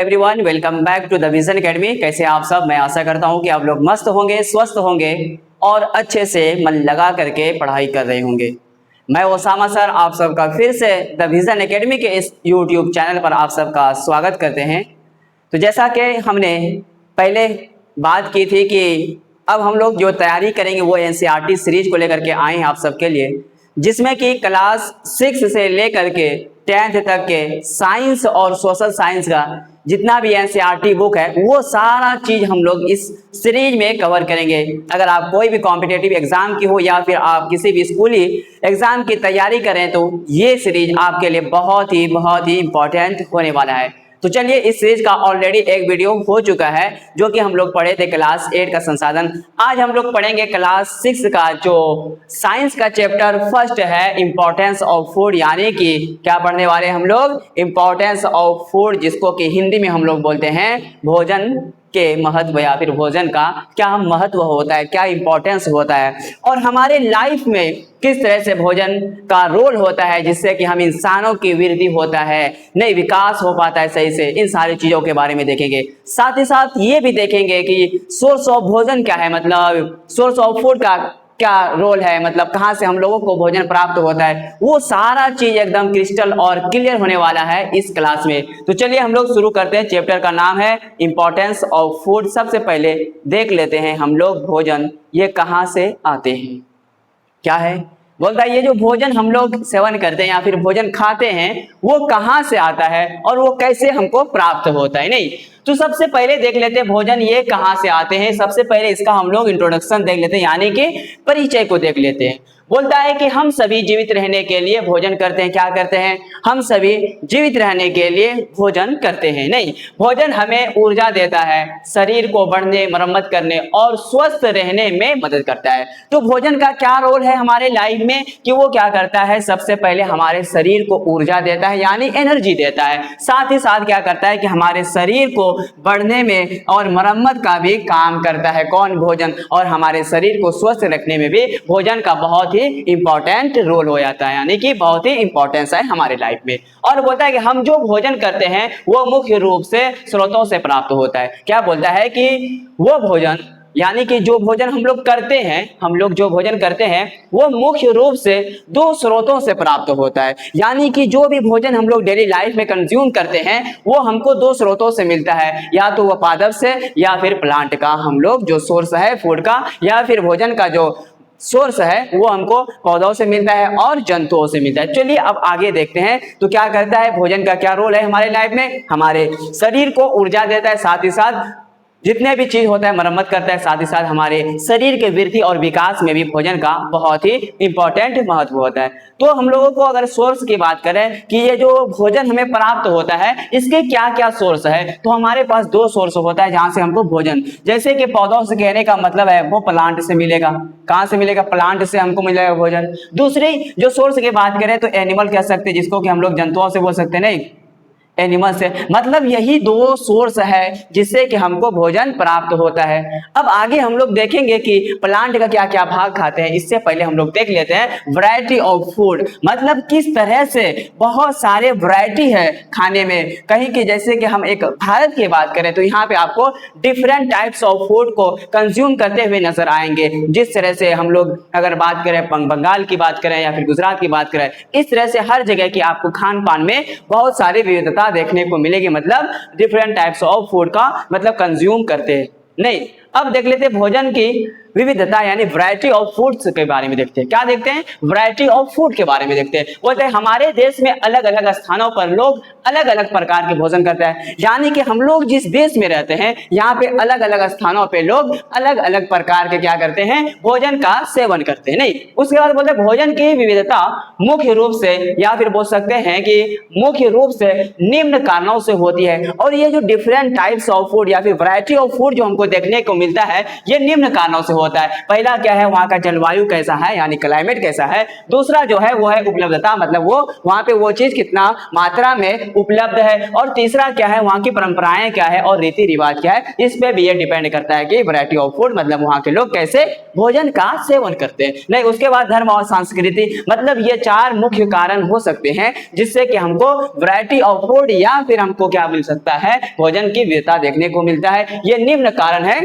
Everyone, welcome back to the Vision Academy. कैसे आप सब? मैं आशा करता हूं कि आप लोग मस्त होंगे, स्वस्थ होंगे और अच्छे से मन लगा करके पढ़ाई कर रहे होंगे। मैं ओसामा सर आप सबका फिर से द विजन एकेडमी के इस यूट्यूब चैनल पर आप सबका स्वागत करते हैं। तो जैसा कि हमने पहले बात की थी कि अब हम लोग जो तैयारी करेंगे वो एनसीईआरटी सीरीज को लेकर के आए हैं आप सबके लिए, जिसमें कि क्लास 6 से लेकर के 10th तक के साइंस और सोशल साइंस का जितना भी एनसीईआरटी बुक है वो सारा चीज हम लोग इस सीरीज में कवर करेंगे। अगर आप कोई भी कॉम्पिटिटिव एग्जाम की हो या फिर आप किसी भी स्कूली एग्जाम की तैयारी करें तो ये सीरीज आपके लिए बहुत ही इंपॉर्टेंट होने वाला है। तो चलिए, इस सीरीज का ऑलरेडी एक वीडियो हो चुका है जो कि हम लोग पढ़े थे क्लास 8 का संसाधन। आज हम लोग पढ़ेंगे क्लास 6 का जो साइंस का चैप्टर फर्स्ट है, इंपॉर्टेंस ऑफ फूड। यानी कि क्या पढ़ने वाले हम लोग? इंपॉर्टेंस ऑफ फूड, जिसको कि हिंदी में हम लोग बोलते हैं भोजन के महत्व या फिर भोजन का क्या महत्व होता है, क्या इंपॉर्टेंस होता है और हमारे लाइफ में किस तरह से भोजन का रोल होता है, जिससे कि हम इंसानों की वृद्धि होता है, नई विकास हो पाता है सही से। इन सारी चीजों के बारे में देखेंगे। साथ ही साथ ये भी देखेंगे कि सोर्स ऑफ भोजन क्या है, मतलब सोर्स ऑफ फूड का क्या रोल है, मतलब कहाँ से हम लोगों को भोजन प्राप्त होता है। वो सारा चीज एकदम क्रिस्टल और क्लियर होने वाला है इस क्लास में। तो चलिए हम लोग शुरू करते हैं। चैप्टर का नाम है इंपॉर्टेंस ऑफ फूड। सबसे पहले देख लेते हैं हम लोग भोजन ये कहाँ से आते हैं। क्या है? बोलता है ये जो भोजन हम लोग सेवन करते हैं या फिर भोजन खाते हैं वो कहाँ से आता है और वो कैसे हमको प्राप्त होता है। नहीं तो सबसे पहले देख लेते हैं भोजन ये कहाँ से आते हैं। सबसे पहले इसका हम लोग इंट्रोडक्शन देख लेते हैं, यानी कि परिचय को देख लेते हैं। बोलता है कि हम सभी जीवित रहने के लिए भोजन करते हैं। क्या करते हैं? हम सभी जीवित रहने के लिए भोजन करते हैं। नहीं, भोजन हमें ऊर्जा देता है, शरीर को बढ़ने, मरम्मत करने और स्वस्थ रहने में मदद करता है। तो भोजन का क्या रोल है हमारे लाइफ में कि वो क्या करता है? सबसे पहले हमारे शरीर को ऊर्जा देता है, यानी एनर्जी देता है। साथ ही साथ क्या करता है कि हमारे शरीर को बढ़ने में और मरम्मत का भी काम करता है। कौन? भोजन। और हमारे शरीर को स्वस्थ रखने में भी भोजन का बहुत इंपॉर्टेंट रोल हो जाता है, यानी कि बहुत ही इंपॉर्टेंस है हमारे लाइफ में। और बोलता है कि हम जो भोजन करते हैं वो मुख्य रूप से स्रोतों से प्राप्त होता है। क्या बोलता है कि वो भोजन, यानी कि जो भोजन हम लोग करते हैं, हम लोग जो भोजन करते हैं वो मुख्य रूप से दो स्रोतों से प्राप्त होता है। यानी कि जो भी भोजन हम लोग डेली लाइफ में कंज्यूम करते हैं वो हमको दो स्रोतों से मिलता है, या तो वो पादप से या फिर प्लांट का हम लोग जो सोर्स है फूड का, या फिर भोजन का जो सोर्स है वो हमको पौधों से मिलता है और जंतुओं से मिलता है। चलिए अब आगे देखते हैं। तो क्या करता है भोजन का, क्या रोल है हमारे लाइफ में? हमारे शरीर को ऊर्जा देता है, साथ ही साथ जितने भी चीज होता है मरम्मत करता है, साथ ही साथ हमारे शरीर के वृद्धि और विकास में भी भोजन का बहुत ही इंपॉर्टेंट महत्व होता है। तो हम लोगों को अगर सोर्स की बात करें कि ये जो भोजन हमें प्राप्त होता है इसके क्या क्या सोर्स है, तो हमारे पास दो सोर्स होता है जहां से हमको भोजन, जैसे कि पौधों से कहने का मतलब है वो प्लांट से मिलेगा। कहां से मिलेगा? प्लांट से हमको मिलेगा भोजन। दूसरी जो सोर्स की बात करें तो एनिमल कह सकते हैं, जिसको कि हम लोग जंतुओं से बोल सकते हैं। नहीं, एनिमल से, मतलब यही दो सोर्स है जिससे कि हमको भोजन प्राप्त होता है। अब आगे हम लोग देखेंगे कि प्लांट का क्या क्या भाग खाते हैं। इससे पहले हम लोग देख लेते हैं वैरायटी ऑफ फूड, मतलब किस तरह से बहुत सारे वैरायटी है खाने में। कहीं की जैसे कि हम एक भारत की बात करें तो यहाँ पे आपको डिफरेंट टाइप्स ऑफ फूड को कंज्यूम करते हुए नजर आएंगे। जिस तरह से हम लोग अगर बात करें बंगाल की बात करें या फिर गुजरात की बात करें, इस तरह से हर जगह की आपको खान पान में बहुत सारी विविधता देखने को मिलेगी, मतलब डिफरेंट टाइप्स ऑफ फूड का मतलब कंज्यूम करते हैं। नहीं, अब देख लेते हैं भोजन की विविधता यानी वैरायटी ऑफ फूड्स के बारे में देखते हैं। क्या देखते हैं? वैरायटी ऑफ फूड के बारे में देखते हैं। बोलते हैं हमारे देश में अलग अलग स्थानों पर लोग अलग अलग प्रकार के भोजन करते हैं, यानी कि हम लोग जिस देश में रहते हैं यहाँ पे अलग अलग स्थानों पे लोग अलग अलग प्रकार के क्या करते हैं? भोजन का सेवन करते हैं। नहीं, उसके बाद बोलते हैं भोजन की विविधता मुख्य रूप से या फिर बोल सकते हैं कि मुख्य रूप से निम्न कारणों से होती है। और ये जो डिफरेंट टाइप्स ऑफ फूड या फिर वैरायटी ऑफ फूड जो हमको देखने को मिलता है ये निम्न कारणों से होता है। पहला क्या है, वहाँ का जलवायु कैसा है यानी क्लाइमेट कैसा है। दूसरा जो है वो है उपलब्धता, मतलब वो वहाँ पे वो चीज कितना मात्रा में उपलब्ध है। और तीसरा क्या है, वहाँ की परंपराएं क्या है और रीति रिवाज क्या है। इस पे भी ये डिपेंड करता है कि वैरायटी ऑफ फूड, मतलब वहाँ के लोग कैसे भोजन का सेवन करते हैं। नहीं, उसके बाद धर्म और संस्कृति, मतलब ये चार मुख्य कारण हो सकते हैं जिससे कि हमको वैरायटी ऑफ फूड या फिर हमको क्या मिल सकता है, भोजन की विविधता देखने को मिलता है। ये निम्न कारण है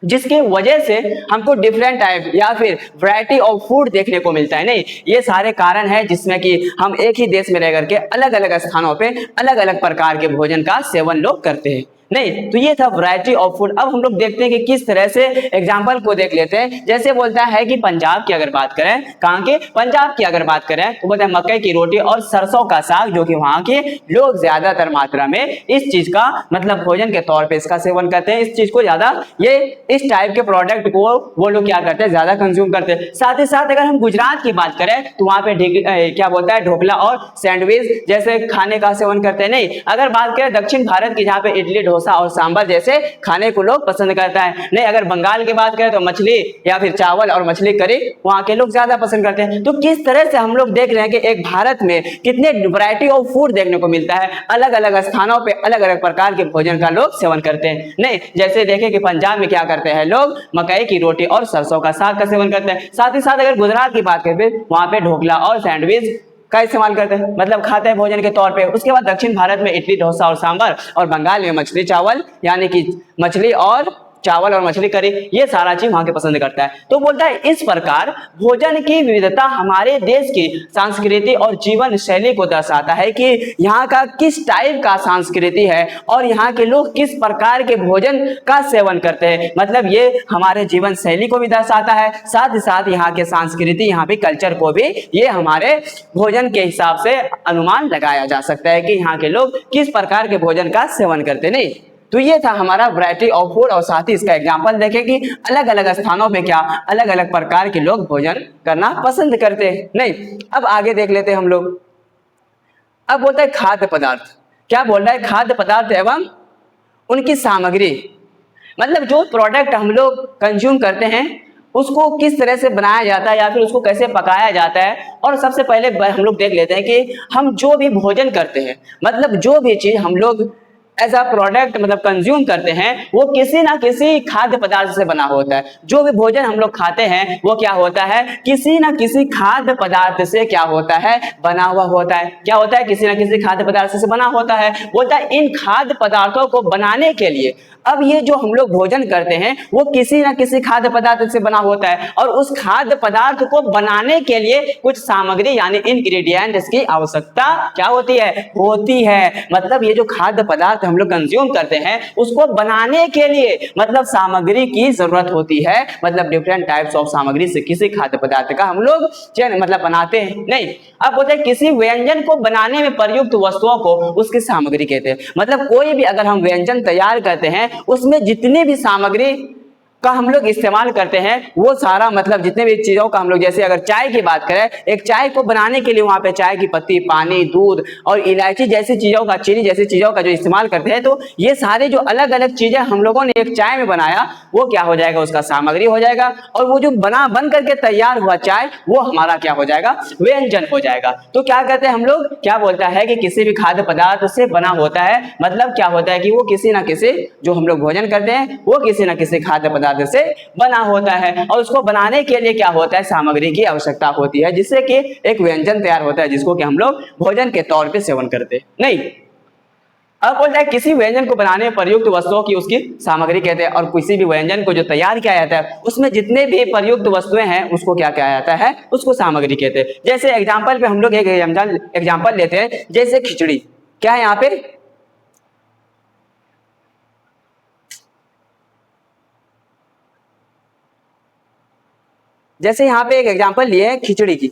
जिसकी वजह से हमको डिफरेंट टाइप या फिर वैरायटी ऑफ फूड देखने को मिलता है। नहीं, ये सारे कारण हैं जिसमें कि हम एक ही देश में रह करके अलग अलग स्थानों पे अलग अलग प्रकार के भोजन का सेवन लोग करते हैं। नहीं, तो ये था वैरायटी ऑफ फूड। अब हम लोग देखते हैं कि किस तरह से एग्जाम्पल को देख लेते हैं। जैसे बोलता है कि पंजाब की अगर बात करें, कहाँ के, पंजाब की अगर बात करें तो बोलते हैं मकई की रोटी और सरसों का साग, जो कि वहाँ के लोग ज्यादातर मात्रा में इस चीज का मतलब भोजन के तौर पे इसका सेवन करते हैं। इस चीज को ज्यादा, ये इस टाइप के प्रोडक्ट को वो लोग क्या करते हैं, ज्यादा कंज्यूम करते हैं। साथ ही साथ अगर हम गुजरात की बात करें तो वहाँ पे क्या बोलता है, ढोकला और सैंडविच जैसे खाने का सेवन करते हैं। नहीं, अगर बात करें दक्षिण भारत की, जहाँ पे इडली डोसा और सांभर जैसे खाने को लोग पसंद करता है। नहीं, अगर बंगाल की बात करें तो मछली या फिर चावल और मछली करी वहां के लोग ज्यादा पसंद करते हैं। तो किस तरह से हम लोग देख रहे हैं कि एक भारत में कितने वैरायटी ऑफ फूड देखने को मिलता है, अलग अलग स्थानों पे अलग अलग प्रकार के भोजन का लोग सेवन करते हैं। नहीं, जैसे देखें कि पंजाब में क्या करते हैं लोग, मकई की रोटी और सरसों का साग का सेवन करते हैं। साथ ही साथ अगर गुजरात की बात करें वहां पे ढोकला और सैंडविच का इस्तेमाल करते हैं, मतलब खाते हैं भोजन के तौर पे। उसके बाद दक्षिण भारत में इडली डोसा और सांभर, और बंगाल में मछली चावल यानी कि मछली और चावल और मछली करी, ये सारा चीज वहां के पसंद करता है। तो बोलता है इस प्रकार भोजन की विविधता हमारे देश की संस्कृति और जीवन शैली को दर्शाता है कि यहाँ का किस टाइप का संस्कृति है और यहाँ के लोग किस प्रकार के भोजन का सेवन करते हैं। मतलब ये हमारे जीवन शैली को भी दर्शाता है, साथ ही साथ यहाँ के संस्कृति, यहाँ पे कल्चर को भी ये हमारे भोजन के हिसाब से अनुमान लगाया जा सकता है कि यहाँ के लोग किस प्रकार के भोजन का सेवन करते। नहीं, तो ये था हमारा वैरायटी ऑफ फूड, और साथ ही इसका एग्जांपल देखें कि अलग अलग स्थानों पे क्या अलग अलग प्रकार के लोग भोजन करना पसंद करते हैं। नहीं, अब आगे देख लेते हैं हम लोग। अब बोलता है खाद्य पदार्थ, क्या बोल रहा है, खाद्य पदार्थ एवं उनकी सामग्री, मतलब जो प्रोडक्ट हम लोग कंज्यूम करते हैं उसको किस तरह से बनाया जाता है या फिर उसको कैसे पकाया जाता है। और सबसे पहले हम लोग देख लेते हैं कि हम जो भी भोजन करते हैं, मतलब जो भी चीज हम लोग एज अ प्रोडक्ट मतलब कंज्यूम करते हैं, वो किसी ना किसी खाद्य पदार्थ से बना होता है। जो भी भोजन हम लोग खाते हैं वो क्या होता है, किसी ना किसी खाद्य पदार्थ से क्या होता है, बना हुआ होता है। क्या होता है, किसी ना किसी खाद्य पदार्थ से बना होता है। बोलता है इन खाद्य पदार्थों को बनाने के लिए, अब ये जो हम लोग भोजन करते हैं वो किसी ना किसी खाद्य पदार्थ से बना होता है, और उस खाद्य पदार्थ को बनाने के लिए कुछ सामग्री यानी इंग्रेडिएंट्स की आवश्यकता क्या होती है। मतलब ये जो खाद्य पदार्थ हम लोग कंज्यूम करते हैं उसको बनाने के लिए मतलब सामग्री की जरूरत होती है। मतलब डिफरेंट टाइप्स ऑफ सामग्री से किसी खाद्य पदार्थ का हम लोग मतलब बनाते हैं। नहीं, अब बोलते हैं किसी व्यंजन को बनाने में प्रयुक्त वस्तुओं को उसकी सामग्री कहते हैं। मतलब कोई भी अगर हम व्यंजन तैयार करते हैं उसमें जितनी भी सामग्री का हम लोग इस्तेमाल करते हैं वो सारा मतलब जितने भी चीजों का हम लोग, जैसे अगर चाय की बात करें, एक चाय को बनाने के लिए वहां पे चाय की पत्ती, पानी, दूध और इलायची जैसी चीजों का, चीनी जैसी चीजों का जो इस्तेमाल करते हैं, तो ये सारे जो अलग अलग चीजें हम लोगों ने एक चाय में बनाया वो क्या हो जाएगा, उसका सामग्री हो जाएगा। और वो जो बन करके तैयार हुआ चाय वो हमारा क्या हो जाएगा, व्यंजन हो जाएगा। तो क्या कहते हैं हम लोग, क्या बोलता है कि किसी भी खाद्य पदार्थ से बना होता है, मतलब क्या होता है कि वो किसी ना किसी, जो हम लोग भोजन करते हैं वो किसी ना किसी खाद्य पदार्थ से बना होता है, और उसको बनाने के लिए क्या होता है, सामग्री की आवश्यकता होती है, जिससे कि एक व्यंजन तैयार होता है जिसको कि हम लोग भोजन के तौर पे सेवन करते हैं। नहीं, अब बोलता है किसी व्यंजन को बनाने में प्रयुक्त वस्तुओं की उसकी सामग्री कहते हैं, और किसी भी व्यंजन को जो तैयार किया जाता है उसमें जितने भी प्रयुक्त वस्तुएं हैं उसको क्या कहा जाता है, उसको सामग्री कहते हैं। जैसे एग्जांपल पे हम लोग एक एग्जांपल लेते हैं, जैसे खिचड़ी, क्या है यहाँ पे, जैसे यहाँ पे एक एग्जांपल लिए है खिचड़ी की।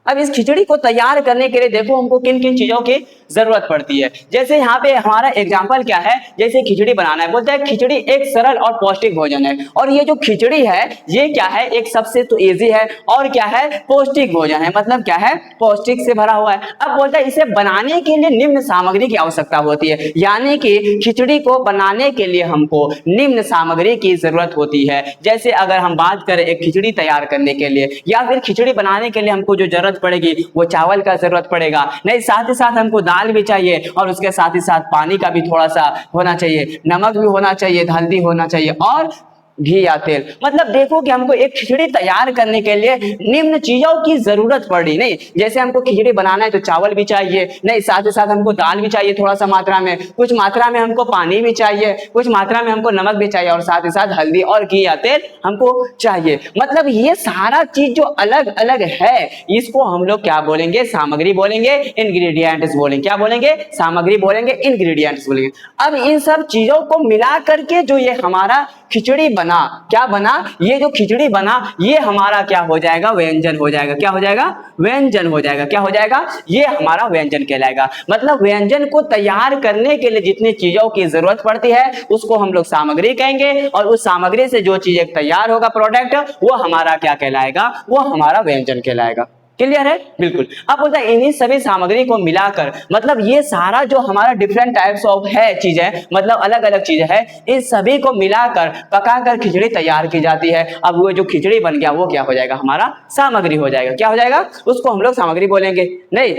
अब इस खिचड़ी को तैयार करने के लिए देखो हमको किन किन चीजों की जरूरत पड़ती है। जैसे यहाँ पे हमारा एग्जांपल क्या है, जैसे खिचड़ी बनाना है, बोलता है खिचड़ी एक सरल और पौष्टिक भोजन है। और ये जो खिचड़ी है ये क्या है, एक सबसे तो इजी है और क्या है, पौष्टिक भोजन है, मतलब क्या है, पौष्टिक से भरा हुआ है। अब बोलता है इसे बनाने के लिए निम्न सामग्री की आवश्यकता होती है, यानी कि खिचड़ी को बनाने के लिए हमको निम्न सामग्री की जरूरत होती है। जैसे अगर हम बात करें एक खिचड़ी तैयार करने के लिए या फिर खिचड़ी बनाने के लिए हमको जो जरूरत पड़ेगी वो चावल का जरूरत पड़ेगा, नहीं साथ ही साथ हमको दाल भी चाहिए और उसके साथ ही साथ पानी का भी थोड़ा सा होना चाहिए, नमक भी होना चाहिए, हल्दी होना चाहिए और घी या तेल। मतलब देखो कि हमको एक खिचड़ी तैयार करने के लिए निम्न चीजों की जरूरत पड़ी, नहीं जैसे हमको खिचड़ी बनाना है तो चावल भी चाहिए, नहीं साथ ही साथ हमको दाल भी चाहिए थोड़ा सा मात्रा में, कुछ मात्रा में हमको पानी भी चाहिए, कुछ मात्रा में हमको नमक भी चाहिए और साथ ही साथ हल्दी और घी या तेल हमको चाहिए। मतलब ये सारा चीज जो अलग अलग है इसको हम लोग क्या बोलेंगे, सामग्री बोलेंगे, इंग्रेडिएंट्स बोलेंगे। क्या बोलेंगे, सामग्री बोलेंगे, इंग्रेडिएंट्स बोलेंगे। अब इन सब चीजों को मिला करके जो ये हमारा खिचड़ी बना, क्या बना, ये जो खिचड़ी बना ये हमारा क्या हो जाएगा, व्यंजन हो जाएगा। क्या हो जाएगा, व्यंजन हो जाएगा। क्या हो जाएगा, ये हमारा व्यंजन कहलाएगा। मतलब व्यंजन को तैयार करने के लिए जितनी चीजों की जरूरत पड़ती है उसको हम लोग सामग्री कहेंगे और उस सामग्री से जो चीज तैयार होगा प्रोडक्ट वो हमारा क्या कहलाएगा, वो हमारा व्यंजन कहलाएगा। क्लियर है, बिल्कुल। अब बोलता है इन्हीं सभी सामग्री को मिलाकर, मतलब ये सारा जो हमारा डिफरेंट टाइप्स ऑफ है चीजें, मतलब अलग अलग चीजें है, इस सभी को मिलाकर पकाकर खिचड़ी तैयार की जाती है। अब वो जो खिचड़ी बन गया वो क्या हो जाएगा, हमारा सामग्री हो जाएगा। क्या हो जाएगा, उसको हम लोग सामग्री बोलेंगे। नहीं,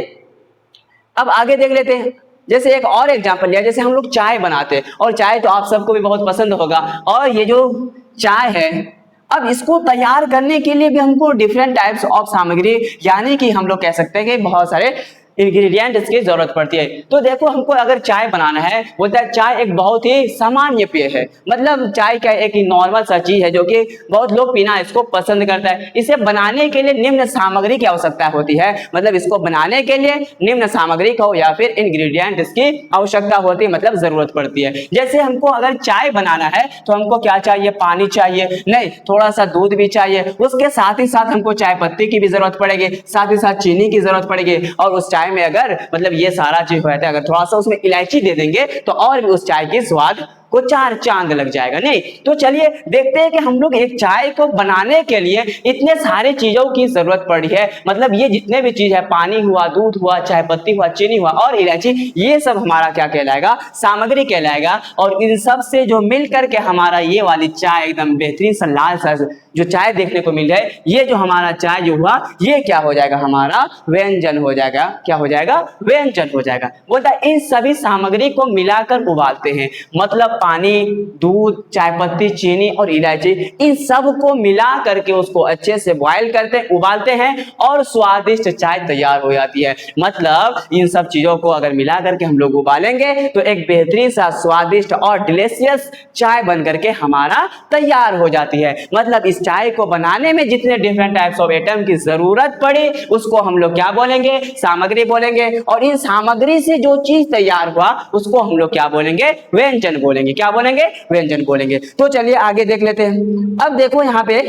अब आगे देख लेते हैं। जैसे एक और एग्जांपल लिया, जैसे हम लोग चाय बनाते हैं और चाय तो आप सबको भी बहुत पसंद होगा, और ये जो चाय है अब इसको तैयार करने के लिए भी हमको डिफरेंट टाइप्स ऑफ सामग्री, यानी कि हम लोग कह सकते हैं कि बहुत सारे इंग्रेडिएंट इसकी जरूरत पड़ती है। तो देखो हमको अगर चाय बनाना है, बोलता है चाय एक बहुत ही सामान्य पेय है, मतलब चाय का एक नॉर्मल सा चीज है जो कि बहुत लोग पीना इसको पसंद करता है। इसे बनाने के लिए निम्न सामग्री की आवश्यकता होती है, मतलब इसको बनाने के लिए निम्न सामग्री को या फिर इंग्रेडिएंट इसकी आवश्यकता होती है, मतलब जरूरत पड़ती है। जैसे हमको अगर चाय बनाना है तो हमको क्या चाहिए, पानी चाहिए, नहीं थोड़ा सा दूध भी चाहिए, उसके साथ ही साथ हमको चाय पत्ती की भी जरूरत पड़ेगी, साथ ही साथ चीनी की जरूरत पड़ेगी, और उस चाय में अगर मतलब ये सारा चीज होता है, अगर थोड़ा सा उसमें इलायची दे देंगे तो और भी उस चाय की स्वाद को चार चांद लग जाएगा। नहीं तो चलिए देखते हैं कि हम लोग एक चाय को बनाने के लिए इतने सारे चीजों की जरूरत पड़ी है, मतलब ये जितने भी चीज है, पानी हुआ, दूध हुआ, चाय पत्ती हुआ, चीनी हुआ और इलायची, ये सब हमारा क्या कहलाएगा, सामग्री कहलाएगा। और इन सब से जो मिल करके हमारा ये वाली चाय एकदम बेहतरीन सा लाल सा जो चाय देखने को मिल जाए, ये जो हमारा चाय जो हुआ ये क्या हो जाएगा, हमारा व्यंजन हो जाएगा। क्या हो जाएगा, व्यंजन हो जाएगा। बोलता है इन सभी सामग्री को मिलाकर उबालते हैं, मतलब पानी, दूध, चाय पत्ती, चीनी और इलायची, इन सब को मिला करके उसको अच्छे से बॉयल करते हैं, उबालते हैं और स्वादिष्ट चाय तैयार हो जाती है। मतलब इन सब चीजों को अगर मिला करके हम लोग उबालेंगे तो एक बेहतरीन सा स्वादिष्ट और डिलीशियस चाय बन करके हमारा तैयार हो जाती है। मतलब इस चाय को बनाने में जितने डिफरेंट टाइप्स ऑफ आइटम की जरूरत पड़ी उसको हम लोग क्या बोलेंगे, सामग्री बोलेंगे, और इन सामग्री से जो चीज तैयार हुआ उसको हम लोग क्या बोलेंगे, व्यंजन बोलेंगे। क्या बोलेंगे, व्यंजन बोलेंगे। तो चलिए आगे देख लेते हैं। अब देखो यहाँ पे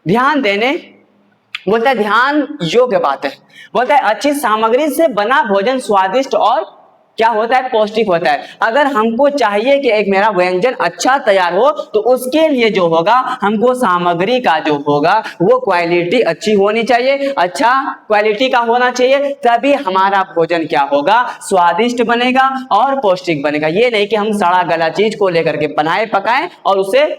ध्यान देने, बोलता है ध्यान योग्य बात है, बोलता है अच्छी सामग्री से बना भोजन स्वादिष्ट और क्या होता है, पौष्टिक होता है। अगर हमको चाहिए कि एक मेरा व्यंजन अच्छा तैयार हो तो उसके लिए जो होगा हमको सामग्री का जो होगा वो क्वालिटी अच्छी होनी चाहिए, अच्छा क्वालिटी का होना चाहिए, तभी हमारा भोजन क्या होगा, स्वादिष्ट बनेगा और पौष्टिक बनेगा। ये नहीं कि हम सड़ा गला चीज को लेकर के बनाए पकाएं और उसे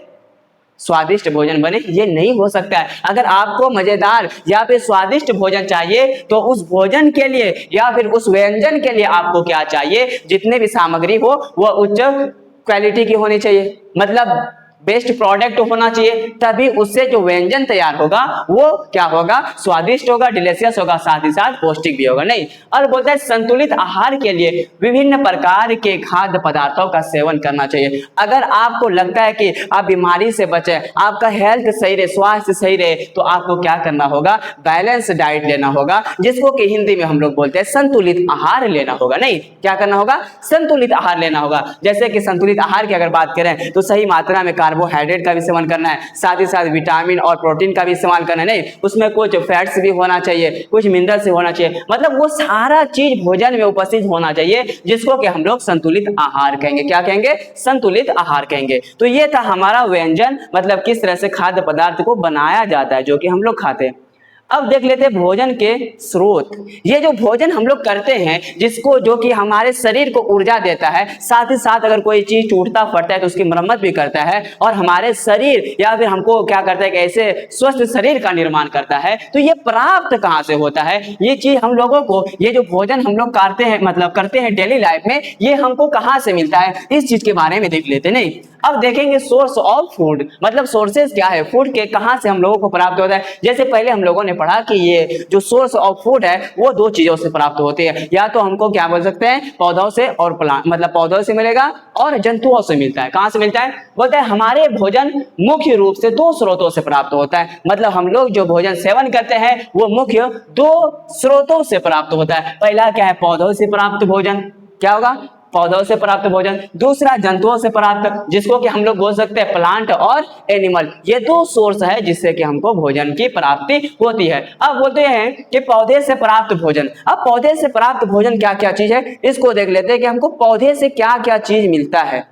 स्वादिष्ट भोजन बने, ये नहीं हो सकता है। अगर आपको मजेदार या फिर स्वादिष्ट भोजन चाहिए तो उस भोजन के लिए या फिर उस व्यंजन के लिए आपको क्या चाहिए, जितने भी सामग्री हो वो उच्च क्वालिटी की होनी चाहिए, मतलब बेस्ट प्रोडक्ट होना चाहिए, तभी उससे जो व्यंजन तैयार होगा वो क्या होगा, स्वादिष्ट होगा, डिलीशियस होगा, साथ ही साथ पौष्टिक भी होगा। नहीं, और बोलता है संतुलित आहार के लिए विभिन्न प्रकार के खाद्य पदार्थों का सेवन करना चाहिए। अगर आपको लगता है कि आप बीमारी से बचे, आपका हेल्थ सही रहे, स्वास्थ्य सही रहे, तो आपको क्या करना होगा, बैलेंस डाइट लेना होगा, जिसको कि हिंदी में हम लोग बोलते हैं संतुलित आहार लेना होगा। नहीं, क्या करना होगा, संतुलित आहार लेना होगा। जैसे कि संतुलित आहार की अगर बात करें तो सही मात्रा में कार्बोहाइड्रेट का भी सेवन करना है, साथ ही साथ विटामिन और प्रोटीन का भी इस्तेमाल करना है। नहीं, उसमें कुछ फैट्स भी होना चाहिए, कुछ मिनरल्स भी होना चाहिए, मतलब वो सारा चीज भोजन में उपस्थित होना चाहिए, जिसको कि हम लोग संतुलित आहार कहेंगे। क्या कहेंगे? संतुलित आहार कहेंगे। तो ये था हमारा व्यंजन, मतलब किस तरह से खाद्य पदार्थ को बनाया जाता है जो कि हम लोग खाते हैं। अब देख लेते हैं भोजन के स्रोत। ये जो भोजन हम लोग करते हैं, जिसको जो कि हमारे शरीर को ऊर्जा देता है, साथ ही साथ अगर कोई चीज टूटता फटता है तो उसकी मरम्मत भी करता है, और हमारे शरीर या फिर हमको क्या करता है कि ऐसे स्वस्थ शरीर का निर्माण करता है। तो ये प्राप्त कहाँ से होता है? ये चीज हम लोगों को, ये जो भोजन हम लोग करते हैं, मतलब करते हैं डेली लाइफ में, ये हमको कहाँ से मिलता है, इस चीज के बारे में देख लेते। नहीं, अब देखेंगे सोर्स ऑफ फूड, मतलब सोर्सेज क्या है फूड के, कहां से हम लोगों को प्राप्त होता है। जैसे पहले हम लोगों ने पढ़ा कि ये जो सोर्स ऑफ फूड है वो दो चीजों से प्राप्त होती है, या तो हमको क्या बोल सकते हैं, पौधों से और प्लांट, मतलब पौधों से मिलेगा और जंतुओं से मिलता है। कहां से मिलता है? बोलते हैं हमारे भोजन मुख्य रूप से दो स्रोतों से प्राप्त होता है, मतलब हम लोग जो भोजन सेवन करते हैं वो मुख्य दो स्रोतों से प्राप्त होता है। पहला क्या है? पौधों से प्राप्त भोजन। क्या होगा? पौधों से प्राप्त भोजन। दूसरा जंतुओं से प्राप्त, जिसको कि हम लोग बोल सकते हैं प्लांट और एनिमल। ये दो सोर्स है जिससे कि हमको भोजन की प्राप्ति होती है। अब बोलते हैं कि पौधे से प्राप्त भोजन। अब पौधे से प्राप्त भोजन क्या क्या चीज है, इसको देख लेते हैं कि हमको पौधे से क्या क्या चीज मिलता है।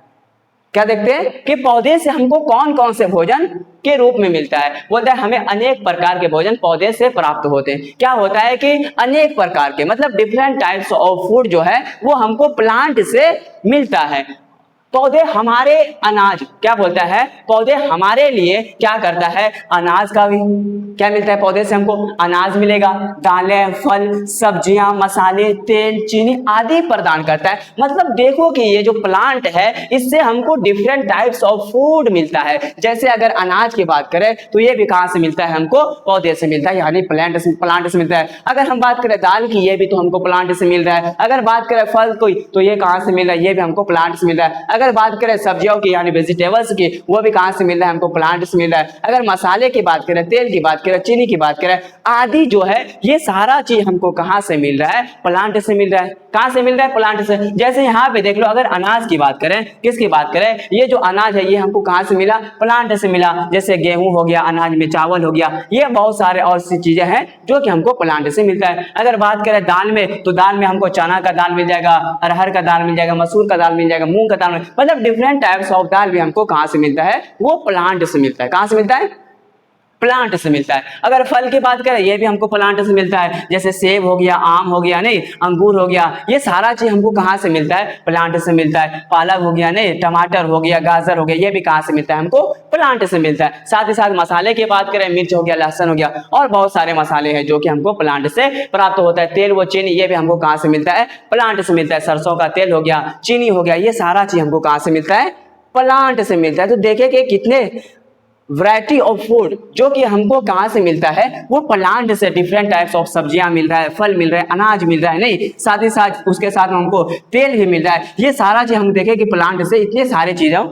क्या देखते हैं कि पौधे से हमको कौन कौन से भोजन के रूप में मिलता है। बोलता है हमें अनेक प्रकार के भोजन पौधे से प्राप्त होते हैं। क्या होता है कि अनेक प्रकार के, मतलब डिफरेंट टाइप्स ऑफ फूड जो है वो हमको प्लांट से मिलता है। पौधे हमारे अनाज, क्या बोलता है, पौधे हमारे लिए क्या करता है, अनाज का भी क्या मिलता है, पौधे से हमको अनाज मिलेगा, दालें, फल, सब्जियां, मसाले, तेल, चीनी आदि प्रदान करता है। मतलब देखो कि ये जो प्लांट है इससे हमको डिफरेंट टाइप्स ऑफ फूड मिलता है। जैसे अगर अनाज की बात करें तो ये भी कहां से मिलता है, हमको पौधे से मिलता है, यानी प्लांट से मिलता है। अगर हम बात करें दाल की, ये भी तो हमको प्लांट से मिल रहा है। अगर बात करें फल कोई, तो ये कहां से मिल रहा है, ये भी हमको प्लांट से मिल रहा है। अगर बात करें सब्जियों की यानी वेजिटेबल्स की, वो भी कहां से मिल रहा है, हमको प्लांट से मिल रहा है। अगर मसाले की बात करें, तेल की बात करें, चीनी की बात करें आदि जो है, ये सारा चीज हमको कहां से मिल रहा है, प्लांट से मिल रहा है। कहां से मिल रहा है, प्लांट से। जैसे यहाँ पे देख लो, अगर अनाज की बात करें, किसकी बात करें, ये जो अनाज है ये हमको कहां से मिला, प्लांट से मिला। जैसे गेहूं हो गया, अनाज में चावल हो गया, ये बहुत सारे और सी चीजें हैं जो कि हमको प्लांट से मिलता है। अगर बात करें दाल में, तो दाल में हमको चना का दाल मिल जाएगा, अरहर का दाल मिल जाएगा, मसूर का दाल मिल जाएगा, मूंग का दाल, मतलब डिफरेंट टाइप्स ऑफ दाल भी हमको कहां से मिलता है, वो प्लांट से मिलता है। कहां से मिलता है, प्लांट से मिलता है। अगर फल की बात करें, ये भी हमको प्लांट से मिलता है। जैसे सेब हो गया, आम हो गया, नहीं अंगूर हो गया, ये सारा चीज हमको कहां से मिलता है, प्लांट से मिलता है। पालक हो गया, नहीं टमाटर हो गया, गाजर हो गया, ये भी कहां से मिलता है, हमको प्लांट से मिलता है। साथ ही साथ मसाले की बात करें, मिर्च हो गया, लहसुन हो गया, और बहुत सारे मसाले हैं जो कि हमको प्लांट से प्राप्त होता है। तेल व चीनी, ये भी हमको कहां से मिलता है, प्लांट से मिलता है। सरसों का तेल हो गया, चीनी हो गया, ये सारा चीज हमको कहां से मिलता है, प्लांट से मिलता है। तो देखें कि कितने वैरायटी ऑफ फूड जो कि हमको कहां से मिलता है, वो प्लांट से। डिफरेंट टाइप्स ऑफ सब्जियां मिल रहा है, फल मिल रहा है, अनाज मिल रहा है, नहीं साथ ही साथ उसके साथ में हमको तेल भी मिल रहा है। ये सारा चीज हम देखें कि प्लांट से इतने सारे चीजों,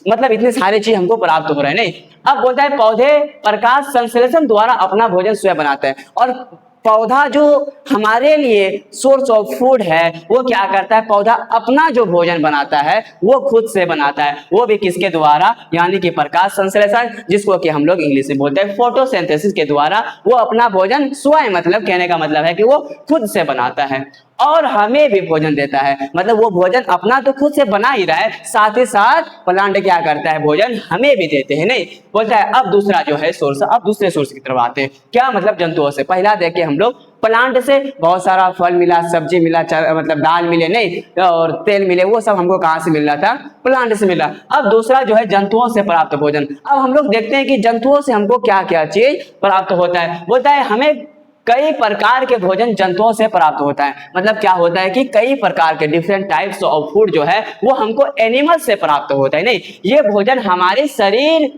मतलब इतने सारे चीज हमको प्राप्त हो रहे हैं। नहीं, अब बोलता है पौधे प्रकाश संश्लेषण द्वारा अपना भोजन स्वयं बनाते हैं। और पौधा जो हमारे लिए सोर्स ऑफ फूड है, वो क्या करता है, पौधा अपना जो भोजन बनाता है वो खुद से बनाता है। वो भी किसके द्वारा, यानी कि प्रकाश संश्लेषण, जिसको कि हम लोग इंग्लिश में बोलते हैं फोटोसिंथेसिस के द्वारा वो अपना भोजन स्वयं, मतलब कहने का मतलब है कि वो खुद से बनाता है और हमें भी भोजन देता है। मतलब वो भोजन अपना तो खुद से बना ही रहा है, साथ ही साथ प्लांट क्या करता है, भोजन हमें भी देते हैं। नहीं बोलता है। अब दूसरा जो है सोर्स, अब दूसरे सोर्स की तरफ आते हैं। क्या मतलब, जंतुओं से। पहला देखे हम लोग प्लांट से बहुत सारा फल मिला, सब्जी मिला, मतलब दाल मिले, नहीं और तेल मिले, वो सब हमको कहां से मिल रहा था, प्लांट से मिला। अब दूसरा जो है जंतुओं से प्राप्त भोजन। अब हम लोग देखते हैं कि जंतुओं से हमको क्या क्या चीज प्राप्त होता है। बोलता है हमें कई प्रकार के भोजन जंतुओं से प्राप्त होता है। मतलब क्या होता है कि कई प्रकार के डिफरेंट टाइप्स ऑफ फूड जो है वो हमको एनिमल से प्राप्त होता है। नहीं, ये भोजन हमारे शरीर